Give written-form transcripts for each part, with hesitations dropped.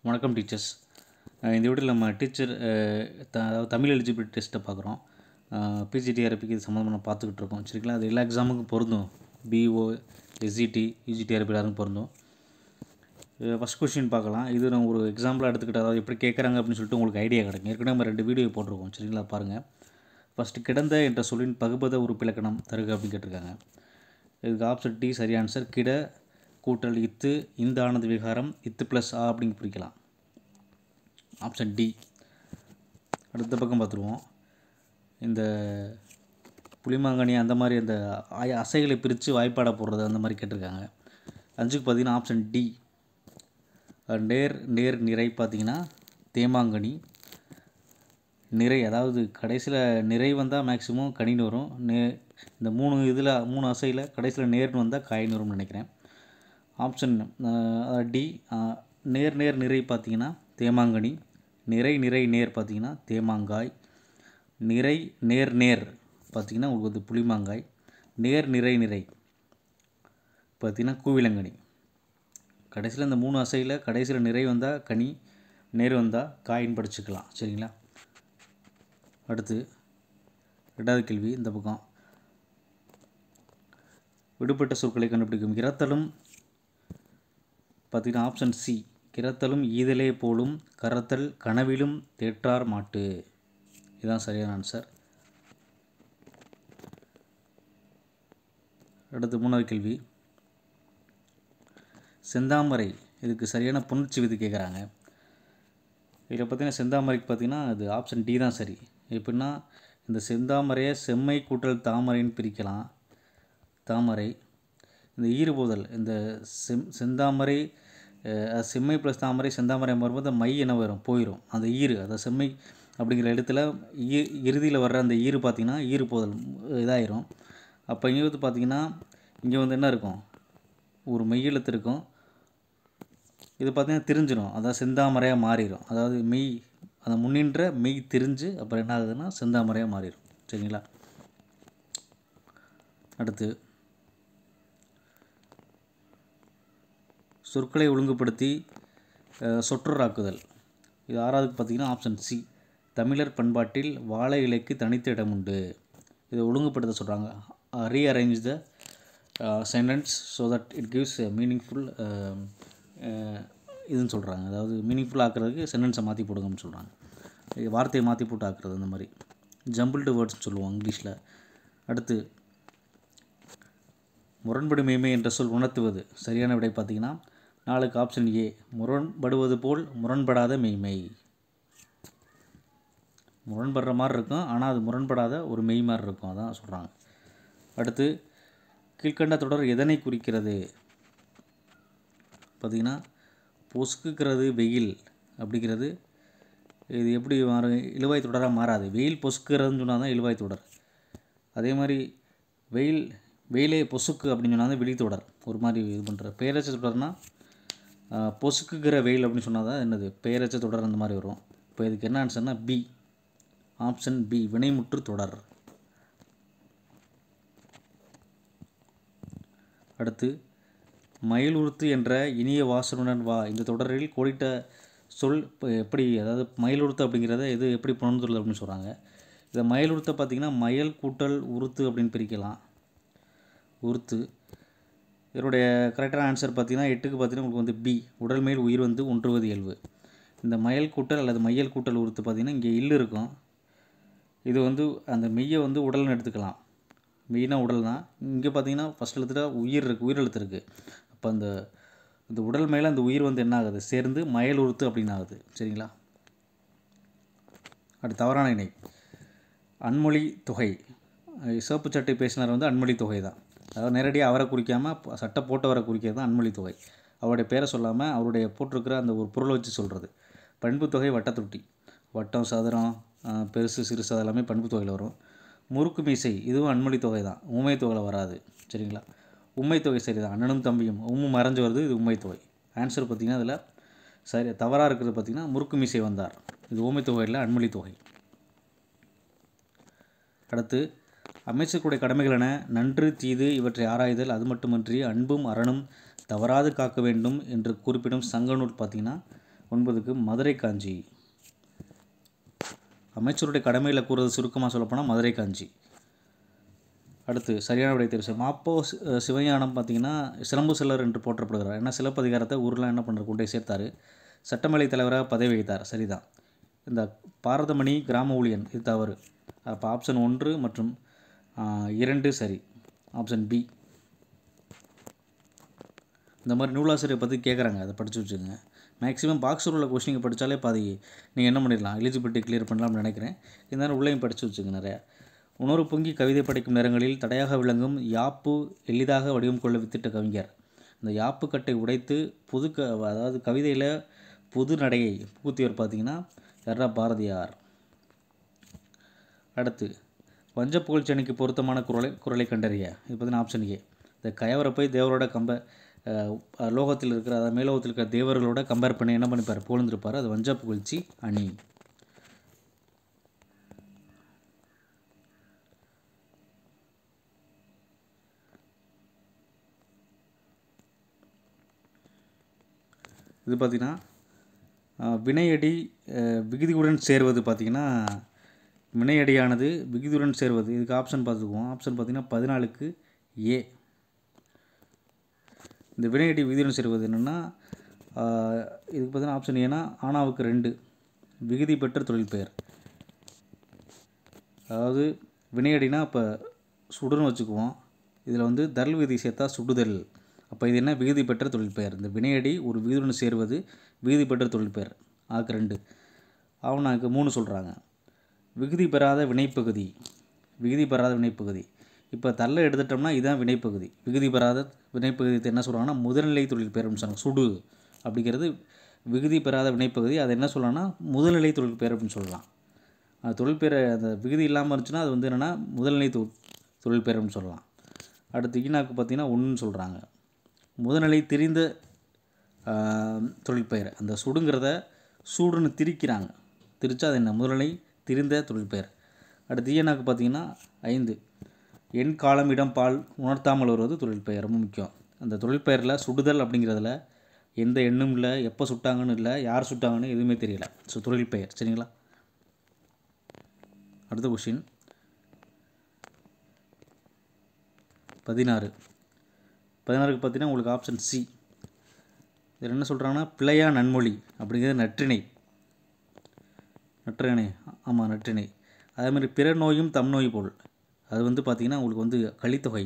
வணக்கம் டீச்சர்ஸ். இந்த வீடியோவில் நம்ம டீச்சர் அதாவது தமிழ் எலிஜிபிலிட்டி டெஸ்ட்டை பார்க்குறோம். பிஜிடிஆர்பிக்கு இது சம்மந்தமாக நம்ம பார்த்துக்கிட்டு இருக்கோம். சரிங்களா, அது எல்லா எக்ஸாமுக்கும் பொருந்தும். பிஓ, எஸ்ஜிடி, யூஜிடிஆர்பி எல்லாருக்கும் பொருந்தும். ஃபஸ்ட் கொஸ்டின் பார்க்கலாம். இது நான் ஒரு எக்ஸாம்பிளாக எடுத்துக்கிட்டு அதாவது எப்படி கேட்குறாங்க அப்படின்னு சொல்லிட்டு உங்களுக்கு ஐடியா கிடைக்கும். ஏற்கனவே நம்ம 2 வீடியோ போட்டிருக்கோம். சரிங்களா, பாருங்கள். ஃபஸ்ட்டு கிடந்த என்ற சொல்லின் பகுபத உறுப்பிலக்கணம் தருக அப்படின்னு கேட்டிருக்காங்க. இதுக்கு ஆப்ஷன் டி சரி ஆன்சர். கிட கூட்டல் இத்து, இந்த ஆனது விகாரம், இத்து ப்ளஸ் ஆ அப்படிங்க பிரிக்கலாம். Option D. அடுத்த பக்கம் பார்த்துருவோம். இந்த புளிமாங்கனி அந்த மாதிரி அந்த அசைகளை பிரித்து வாய்ப்பாடாக போடுறது அந்த மாதிரி கேட்டிருக்காங்க. 5க்கு பார்த்தீங்கன்னா ஆப்ஷன் டி. நேர் நேர் நிறை பார்த்தீங்கன்னா தேமாங்கனி. நிறை அதாவது கடைசியில் நிறை வந்தால் மேக்ஸிமம் கனின்னு வரும். இந்த 3 அசையில் கடைசியில் நேர்னு வந்தால் காயின்னு வரும்னு நினைக்கிறேன். Option D. நேர் நேர் நிறை பார்த்தீங்கன்னா தேமாங்கனி. நிறை நிறை நேர் பார்த்தீங்கன்னா தேமாங்காய். நிறை நேர் நேர் பார்த்தீங்கன்னா உங்களுக்கு வந்து புளிமாங்காய். நேர் நிறை நிறை பார்த்தீங்கன்னா கூவிலங்கனி. கடைசியில் இந்த 3 அசையில் கடைசியில் நிறை வந்தால் கனி, நேர் வந்தால் காயின்னு படிச்சுக்கலாம். சரிங்களா. அடுத்து 2வது கேள்வி. இந்த பக்கம் விடுபட்ட சொற்களை கண்டுபிடிக்கும். இரத்தலும் பார்த்தீங்கன்னா ஆப்ஷன் சி. கிரத்தலும் ஈதலே போலும் கரத்தல் கனவிலும் தேற்றார் மாட்டு. இதுதான் சரியான ஆன்சர். அடுத்து 3வது கேள்வி. செந்தாமரை இதுக்கு சரியான புணர்ச்சி விதி கேட்குறாங்க. இதில் பார்த்தீங்கன்னா செந்தாமரைக்கு பார்த்தீங்கன்னா அது ஆப்ஷன் டி தான் சரி. எப்படின்னா இந்த செந்தாமரையை செம்மை கூட்டல் தாமரைன்னு பிரிக்கலாம். தாமரை இந்த ஈறுபோதல் இந்த செந்தாமரை செம்மை ப்ளஸ் தாமரை செந்தாமரை வரும்போது மை என்ன வரும் போயிடும். அந்த ஈறு அந்த செம்மை அப்படிங்கிற இடத்துல இறுதியில் வர்ற அந்த ஈறு பார்த்திங்கன்னா ஈறு போதல் இதாயிரும். அப்போ இங்கே வந்து பார்த்திங்கன்னா இங்கே வந்து என்ன இருக்கும், ஒரு மெய்யெழுத்து இருக்கும். இது பார்த்திங்கன்னா திரிஞ்சிடும், அதாவது செந்தாமரையாக மாறிடும். அதாவது மெய் அந்த முன்னின்ற மெய் திரிஞ்சு அப்புறம் என்ன ஆகுதுன்னா செந்தாமரையாக மாறிடும். சரிங்களா. அடுத்து சொற்களை ஒழுங்குபடுத்தி சொற்றொடராக்குதல். இது 6வதுக்கு பார்த்திங்கன்னா ஆப்ஷன் சி. தமிழர் பண்பாட்டில் வாழை இலைக்கு தனித்த இடம் உண்டு. இதை ஒழுங்குபடுத்த சொல்கிறாங்க. Rearrange the sentence so that it gives meaningful இதுன்னு சொல்கிறாங்க. அதாவது மீனிங்ஃபுல் ஆக்குறதுக்கு சென்டென்ஸை மாற்றி போடுங்கன்னு சொல்கிறாங்க. வார்த்தையை மாற்றி போட்டு ஆக்குறது அந்த மாதிரி ஜம்பிள்டு வேர்ட்ஸ்னு சொல்லுவோம் இங்கிலீஷில். அடுத்து முரண்படு மெய்மை என்ற சொல் உணர்த்துவது. சரியான விடை பார்த்திங்கன்னா 4க்கு ஆப்ஷன் ஏ. முரண்படுவது போல் முரண்படாத மெய்மை. முரண்படுற மாதிரி இருக்கும், ஆனால் அது முரண்படாத ஒரு மெய் மாதிரி இருக்கும், அதான் சொல்கிறாங்க. அடுத்து கீழ்கண்ட தொடர் எதனை குறிக்கிறது பார்த்திங்கன்னா பொசுக்குகிறது வெயில் அப்படிங்கிறது. இது எப்படி மாறும், இழுவாய் தொடராக மாறாது. வெயில் பொசுக்குறதுன்னு சொன்னால் தான் இழுவாய் தொடர். அதே மாதிரி வெயிலே பொசுக்கு அப்படின்னு சொன்னால் தான் விழித்தொடர். ஒரு மாதிரி இது பண்ணுற பெயரச்ச தொடர்னால் பொசுக்குகிற வெயில் அப்படின்னு சொன்னால் தான் என்னது பெயரச்ச தொடர் அந்த மாதிரி வரும். இப்போ இதுக்கு என்ன ஆன்சர்னால் பி. ஆப்ஷன் பி வினைமுற்று தொடர். அடுத்து மயிலுறுத்து என்ற இனிய வாசனுடன் வா இந்த தொடரில் கோடிட்ட சொல் எப்படி, அதாவது மயிலுறுத்து அப்படிங்கிறத இது எப்படி புணர்ந்துள்ளது அப்படின்னு சொல்கிறாங்க. இதை மயிலுறுத்தை பார்த்திங்கன்னா மயல் கூட்டல் உறுத்து அப்படின்னு பிரிக்கலாம். உறுத்து. இதனுடைய கரெக்டான ஆன்சர் பார்த்திங்கன்னா 8க்கு பார்த்திங்கன்னா உங்களுக்கு வந்து பி. உடல் மேல் உயிர் வந்து ஒன்றுவது இயல்பு. இந்த மயல் கூட்டல் அல்லது மையல் கூட்டல் உறுத்து பார்த்திங்கன்னா இங்கே இல்லு இருக்கும். இது வந்து அந்த மெய்யை வந்து உடல்னு எடுத்துக்கலாம். மெய்னா உடல் தான். இங்கே பார்த்திங்கன்னா ஃபஸ்ட் எழுத்துல உயிர் இருக்குது, உயிரெழுத்து இருக்குது. அப்போ அந்த உடல் மேலே அந்த உயிர் வந்து என்ன ஆகுது சேர்ந்து மயல் உறுத்து அப்படின்னு ஆகுது. சரிங்களா. அடுத்து தவறான இணை. அன்மொழி தொகை. சிவப்பு சட்டை பேசினார் வந்து அன்மொழி தொகை தான். அதாவது நேரடியாக அவரை குறிக்காமல் சட்டை போட்டவரை குறிக்கிறது தான் அன்மொழி தொகை. அவருடைய பேரை சொல்லாமல் அவருடைய போட்டிருக்கிற அந்த ஒரு பொருளை வச்சு சொல்கிறது. பண்பு தொகை வட்டத்தொட்டி. வட்டம், சதுரம், பெருசு, சிறுசு அதெல்லாமே பண்பு தொகையில் வரும். முறுக்கு மீசை இதுவும் அன்மொழி தொகை தான், உண்மை தொகையில் வராது. சரிங்களா. உண்மை தொகை சரி தான். அண்ணனும் தம்பியும் மறைஞ்சு வருது, இது உண்மை தொகை. ஆன்சர் பார்த்திங்கன்னா அதில் சரி தவறாக இருக்கிறது பார்த்திங்கன்னா முறுக்கு மீசை வந்தார். இது ஊமை தொகையில் அன்மொழி தொகை. அடுத்து அமைச்சர்களுடைய கடமைகள் என நன்று தீது இவற்றை ஆராய்தல், அது மட்டுமன்றி அன்பும் அறனும் தவறாது காக்க வேண்டும் என்று குறிப்பிடும் சங்கநூல் பார்த்திங்கன்னா 9க்கு மதுரை காஞ்சி. அமைச்சருடைய கடமைகளை கூறுறது சுருக்கமாக சொல்லப்போனால் மதுரை காஞ்சி. அடுத்து சரியான விடை தேர்வு செய்யும். மாப்போ சிவஞானம் பார்த்திங்கன்னா சிலம்பு செல்லர் என்று போற்றப்படுகிறார். ஏன்னா சிலப்பதிகாரத்தை ஊரெலாம் என்ன பண்ணுற கொண்டே சேர்த்தார். சட்டமேலை தலைவராக பதவி வகித்தார். சரிதான். இந்த பாரதமணி கிராம ஊழியன் இது தவறு. அப்போ ஆப்ஷன் 1 மற்றும் 2 சரி. Option B. இந்த மாதிரி நூலாசிரியரை பற்றி கேட்குறாங்க, அதை படித்து வச்சுக்கோங்க. மேக்ஸிமம் பாக்ஸ் உள்ள கொஸ்டினை படித்தாலே பாதி நீங்கள் என்ன பண்ணிடலாம், எலிஜிபிலிட்டி கிளியர் பண்ணலாம்னு நினைக்கிறேன். இருந்தாலும் உள்ளேயும் படித்து வச்சுங்க நிறையா. உணர்வு பொங்கி கவிதை படைக்கும் நேரங்களில் தடையாக விளங்கும் யாப்பு எளிதாக வடிவம் கொள்ள வித்திட்ட கவிஞர். இந்த யாப்பு கட்டை உடைத்து அதாவது கவிதையில் புது நடையை புகுத்தியவர் பார்த்திங்கன்னா யாரா, பாரதியார். அடுத்து வஞ்ச புகழ்ச்சணிக்கு பொருத்தமான குரலை கண்டறிய. இது பார்த்திங்கன்னா ஆப்ஷன் ஏ. இந்த கயவரை போய் தேவரோட லோகத்தில் இருக்கிற, அதாவது மேலோகத்தில் இருக்கிற தேவர்களோட கம்பேர் பண்ணி என்ன பண்ணிப்பார், புகழ்ந்துருப்பார். அது வஞ்ச புகழ்ச்சி அணி. இது பார்த்திங்கன்னா வினையடி விகுதியுடன் சேர்வது. பார்த்திங்கன்னா வினையடியானது விகுதியுடன் சேர்வது. இதுக்கு ஆப்ஷன் பார்த்துக்குவோம். ஆப்ஷன் பார்த்திங்கன்னா 14க்கு ஏ. இந்த வினையடி விகுதியுடன் சேர்வது என்னென்னா இதுக்கு பார்த்திங்கன்னா ஆப்ஷன் ஏன்னா ஆனாவுக்கு 2 விகுதி பெற்ற தொழில் பெயர். அதாவது வினையடினா இப்போ சுடுன்னு வச்சுக்குவோம். இதில் வந்து தரல் விகுதி சேர்த்தா சுடுதல். அப்போ இது என்ன, விகுதி பெற்ற தொழில் பெயர். இந்த வினையடி ஒரு விகுதியுடன் சேர்வது விகுதி பெற்ற தொழில் பெயர். ஆக்கு 2. ஆவணாக்கு 3 சொல்கிறாங்க. விகுதி பெறாத வினைப்பகுதி. விகுதி பெறாத வினைப்பகுதி. இப்போ தள்ள எடுத்துட்டோம்னா இதுதான் வினைப்பகுதி. விகுதி பெறாத வினைப்பகுதி என்ன சொல்கிறாங்கன்னா முதல்நிலை தொழில் பெயர் அப்படின்னு சொல்கிறாங்க. சுடு அப்படிங்கிறது விகுதி பெறாத வினைப்பகுதி. அதை என்ன சொல்லலாம்னா முதல்நிலை தொழில் பெயர் அப்படின்னு சொல்லலாம். தொழில் பெயர் அந்த விகுதி இல்லாமல் இருந்துச்சுன்னா அது வந்து என்னென்னா முதல்நிலை தொழில் பெயர் அப்படின்னு சொல்லலாம். அடுத்து ஈனாக்கு பார்த்திங்கன்னா 1ன்னு சொல்கிறாங்க. முதல்நிலை திரிந்த தொழில் பெயர். அந்த சுடுங்கிறத சூடுன்னு திரிக்கிறாங்க. திரிச்சா அது என்ன, முதல்நிலை திரிந்த தொழில் பெயர். அடுத்து ஈனாக்கு பார்த்திங்கன்னா 5. எண் காலம் இடம் பால் உணர்த்தாமல் வருவது தொழில் பெயர். ரொம்ப முக்கியம். அந்த தொழில் பெயரில் சுடுதல் அப்படிங்கிறதுல எந்த எண்ணும் இல்லை, எப்போ சுட்டாங்கன்னு இல்லை, யார் சுட்டாங்கன்னு எதுவுமே தெரியல. ஸோ தொழில் பெயர். சரிங்களா. அடுத்த கொஷின் 16. 16க்கு பார்த்தீங்கன்னா உங்களுக்கு ஆப்ஷன் சி. இதில் என்ன சொல்கிறாங்கன்னா பிழையா நன்மொழி அப்படிங்கிறது நற்றிணை. ஆமாம் நற்றிணை. அதேமாதிரி பிற நோயும் தம் நோய் போல் அது வந்து பார்த்திங்கன்னா உங்களுக்கு வந்து கலித்தொகை.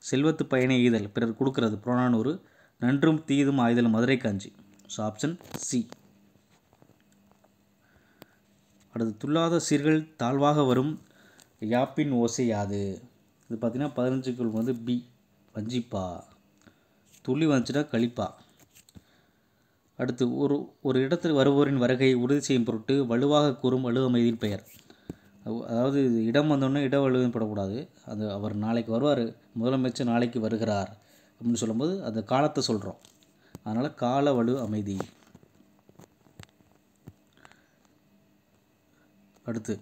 செல்வத்து பயனை ஈதல் பிறர் கொடுக்கறது புறநானூறு. நன்றும் தீதும் ஆய்தல் Madurai Kanchi. So option C. அடுத்து துல்லாத சீர்கள் தாழ்வாக வரும் யாப்பின் ஓசை யாது. இது பார்த்திங்கன்னா 15க்கு வந்து பி வஞ்சிப்பா. துள்ளி வந்துச்சுன்னா கழிப்பா. அடுத்து ஒரு இடத்தில் வருவோரின் வருகை உறுதி செய்யும் பொருட்டு வலுவாக கூறும் வலுவமைதியின் பெயர். அதாவது இடம் வந்தோடனே இட வலுவும் படக்கூடாது. அது அவர் நாளைக்கு வருவார், முதலமைச்சர் நாளைக்கு வருகிறார் அப்படின்னு சொல்லும்போது அந்த காலத்தை சொல்கிறோம். அதனால் கால வலு அமைதி. அடுத்து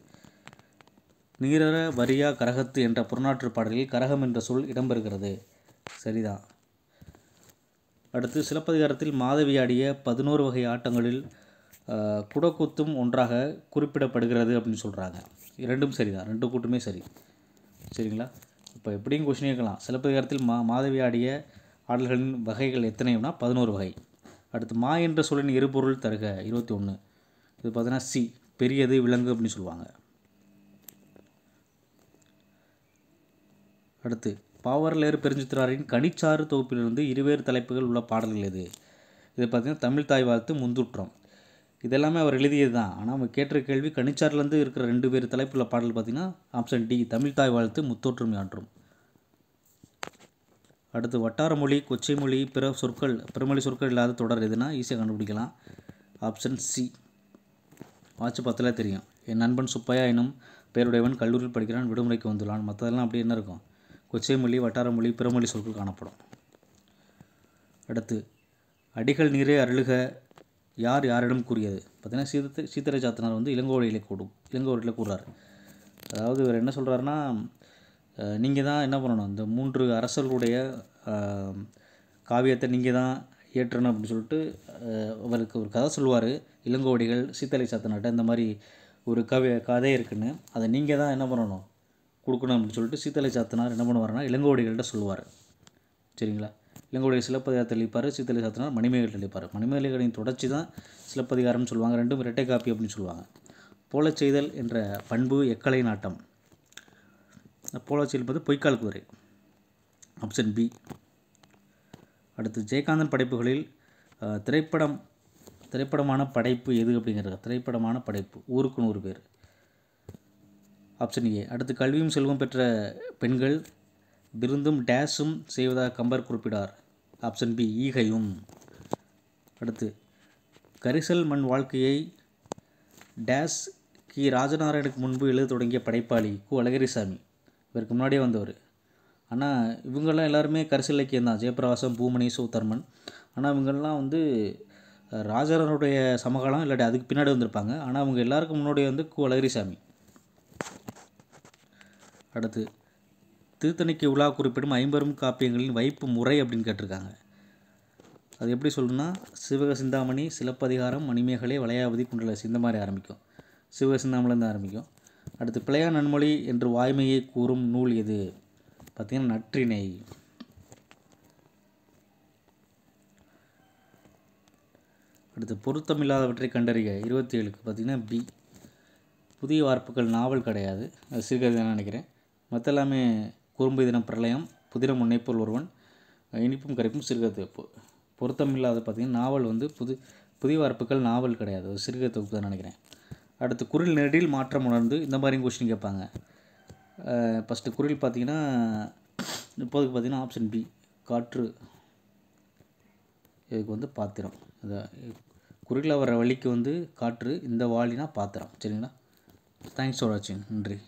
நீரற வரியா கரகத்து என்ற புறநாற்று பாடலில் கரகம் என்ற சொல் இடம்பெறுகிறது. சரிதான். அடுத்து சிலப்பதிகாரத்தில் மாதவி ஆடிய 11 வகை ஆட்டங்களில் குடக்கூத்தும் ஒன்றாக குறிப்பிடப்படுகிறது அப்படின்னு சொல்கிறாங்க. இரண்டும் சரிதான். 2 கூட்டுமே சரி. சரிங்களா. இப்போ எப்படியும் கொஸ்டின் கேட்கலாம். சிலப்பதிகாரத்தில் மாதவி ஆடிய ஆடல்களின் வகைகள் எத்தனைனா 11 வகை. அடுத்து மா என்ற சொல்லின் இருபொருள் தருக 21. இது பார்த்தீங்கன்னா சி பெரியது விலங்கு அப்படின்னு சொல்லுவாங்க. அடுத்து பாவரலேறு பெருஞ்சித்திராரின் கனிச்சாறு தொகுப்பிலிருந்து இருவேறு தலைப்புகள் உள்ள பாடல்கள் எது. இது பார்த்திங்கன்னா தமிழ் தாய் வாழ்த்து முந்துற்றம். இதெல்லாமே அவர் எழுதியது தான். ஆனால் நம்ம கேட்ட கேள்வி கனிச்சாறுலேருந்து இருக்கிற 2 பேர் தலைப்புள்ள பாடல் பார்த்திங்கன்னா ஆப்ஷன் டி தமிழ் தாய் வாழ்த்து முத்தோற்றும் யாற்றும். அடுத்து வட்டார மொழி கொச்சை மொழி பிறமொழி சொற்கள் இல்லாத தொடர் எதுனா ஈஸியாக கண்டுபிடிக்கலாம். Option C. வாட்ச் 10ல் தெரியும். என் நண்பன் சுப்பையா எனும் பெயருடையவன் கல்லூரியில் படிக்கிறான், விடுமுறைக்கு வந்துள்ளான். மற்றதெல்லாம் அப்படி என்ன இருக்கும், கொச்சை மொழி வட்டார மொழி பிறமொழி சொற்கள் காணப்படும். அடுத்து அடிகள் நீரே அருளுக யார் யாரிடம் கூறியது. பார்த்திங்கன்னா சீத்தரை சாத்தனார் வந்து இளங்கோவடியில் கூறுறார். அதாவது இவர் என்ன சொல்கிறாருன்னா, நீங்கள் தான் என்ன பண்ணணும், இந்த 3 அரசர்களுடைய காவியத்தை நீங்கள் தான் ஏற்றணும் அப்படின்னு சொல்லிட்டு அவருக்கு ஒரு கதை சொல்லுவார். இளங்கோவடிகள் சீத்தலை சாத்தனாட்ட இந்த மாதிரி ஒரு கதை இருக்குன்னு, அதை நீங்கள் தான் என்ன பண்ணணும், கொடுக்கணும் அப்படின்னு சொல்லிட்டு சீத்தலை சாத்தனார் என்ன பண்ணுவார்னா இளங்கோவடிகள்கிட்ட சொல்லுவார். சரிங்களா? இளங்கோவடிகள் சிலப்பதிகாரத்தை அளிப்பார், சீத்தலை சாத்தனார் மணிமேகலை அளிப்பார். மணிமேகலைகளின் தொடர்ச்சி தான் சிலப்பதிகாரம்னு சொல்லுவாங்க. ரெண்டும் இரட்டை காப்பி அப்படின்னு சொல்லுவாங்க. போலச் செய்தல் என்ற பண்பு எக்கலை நாட்டம். போலச் செய்தல் என்பது பொய்க்கால் குதிரை. Option B. அடுத்து ஜெயகாந்தன் படைப்புகளில் திரைப்படமான படைப்பு எது அப்படிங்கிறது. திரைப்படமான படைப்பு ஊருக்கு 100 பேர். Option A. அடுத்து கல்வியும் செல்வம் பெற்ற பெண்கள் விருந்தும் டேஸும் செய்வதாக கம்பர் குறிப்பிடார். Option B. ஈகையும். அடுத்து கரிசல் மண் வாழ்க்கையை டேஸ் கி ராஜநாராயணுக்கு முன்பு எழுத தொடங்கிய படைப்பாளி கு. அழகிரிசாமி. இவருக்கு முன்னாடியே வந்தவர். ஆனால் இவங்கெல்லாம் எல்லாருமே கரிசல் இலக்கியம் தான். ஜெயப்பிரகாசம், பூமணி, சூத்தர்மன். ஆனால் இவங்கெல்லாம் வந்து ராஜாரனுடைய சமகாலம் இல்லாட்டி அதுக்கு பின்னாடி வந்திருப்பாங்க. ஆனால் அவங்க எல்லாருக்கும் முன்னாடி வந்து கு. அழகிரிசாமி. அடுத்து திருத்தணிக்கு உலா குறிப்பிடும் 50 காப்பியங்களின் வைப்பு முறை அப்படின்னு கேட்டிருக்காங்க. அது எப்படி சொல்லணும்னா சிவக சிந்தாமணி, சிலப்பதிகாரம், மணிமேகலை, வளையாபதி, குண்டலசி இந்த மாதிரி ஆரம்பிக்கும். சிவக சிந்தாமணிலேருந்து ஆரம்பிக்கும். அடுத்து பிழையா நன்மொழி என்று வாய்மையை கூறும் நூல் எது? பார்த்திங்கன்னா நற்றிணை. அடுத்து பொருத்தமில்லாதவற்றை கண்டறிக 27க்கு பார்த்திங்கன்னா பி. புதிய வார்ப்புகள் நாவல் கிடையாது, அது சிறுகதை தான் நினைக்கிறேன். மற்ற எல்லாமே குறும்பு தினம், பிரளயம், புதினம், முன்னைப்போல் ஒருவன், இனிப்பும் கரைப்பும் சிறுகதை. பொருத்தமில்லாத பார்த்திங்கன்னா நாவல் வந்து புதிய வார்ப்புகள் நாவல் கிடையாது, அது சிறுகதை தொகுப்பு தான் நினைக்கிறேன். அடுத்து குரில் நெடில் மாற்றம் உணர்ந்து இந்த மாதிரி கொஸ்டின் கேட்பாங்க. ஃபஸ்ட்டு குரில் பார்த்திங்கன்னா இப்போதுக்கு பார்த்திங்கன்னா ஆப்ஷன் பி காற்று. இதுக்கு வந்து பாத்திரம். அதை குரில் வர வழிக்கு வந்து காற்று, இந்த வாளினா பாத்திரம். சரிங்களா? தேங்க்ஸ் ஃபார் வாட்சிங். நன்றி.